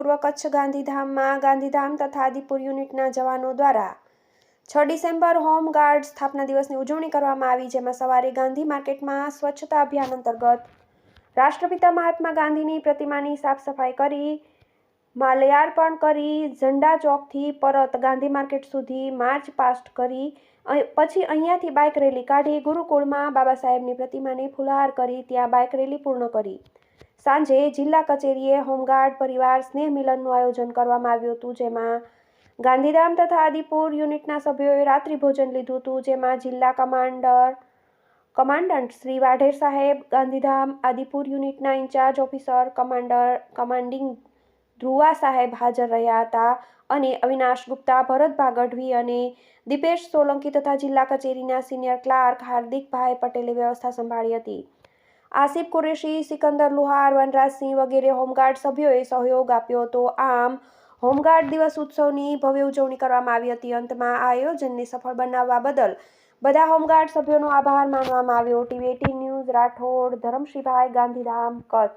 પૂર્વ કચ્છ ગાંધીધામમાં ગાંધીધામ તથા આદિપુર યુનિટના જવાનો દ્વારા 6 ડિસેમ્બર હોમગાર્ડ સ્થાપના દિવસની ઉજવણી કરવામાં આવી, જેમાં સવારે ગાંધી માર્કેટમાં સ્વચ્છતા અભિયાન અંતર્ગત રાષ્ટ્રપિતા મહાત્મા ગાંધીની પ્રતિમાની સાફ સફાઈ કરી, માલ્યાર્પણ કરી, ઝંડા ચોકથી પરત ગાંધી માર્કેટ સુધી માર્ચ પાસ્ટ કરી, પછી અહીંયાથી બાઇક રેલી કાઢી ગુરુકુળમાં બાબા સાહેબની પ્રતિમાને ફુલહાર કરી ત્યાં બાઇક રેલી પૂર્ણ કરી સાંજે જિલ્લા કચેરીએ હોમગાર્ડ પરિવાર સ્નેહ મિલનનું આયોજન કરવામાં આવ્યું હતું, જેમાં ગાંધીધામ તથા આદિપુર યુનિટના સભ્યોએ રાત્રિ ભોજન લીધું હતું, જેમાં જિલ્લા કમાન્ડન્ટ શ્રી વાઢેર સાહેબ, ગાંધીધામ આદિપુર યુનિટના ઇન્ચાર્જ ઓફિસર કમાન્ડિંગ ધ્રુવા સાહેબ હાજર રહ્યા હતા અને અવિનાશ ગુપ્તા, ભરતભાઈ ગઢવી અને દીપેશ સોલંકી તથા જિલ્લા કચેરીના સિનિયર ક્લાર્ક હાર્દિકભાઈ પટેલે વ્યવસ્થા સંભાળી હતી. આસિફ કુરેશી, સિકંદર લુહાર, વનરાજસિંહ વગેરે હોમગાર્ડ સભ્યોએ સહયોગ આપ્યો હતો. આમ હોમગાર્ડ દિવસ ઉત્સવની ભવ્ય ઉજવણી કરવામાં આવી હતી. અંતમાં આ આયોજનને સફળ બનાવવા બદલ બધા હોમગાર્ડ સભ્યોનો આભાર માનવામાં આવ્યો. TV18 news Rathod, Dharamshibhai, Gandhidham, Kutch.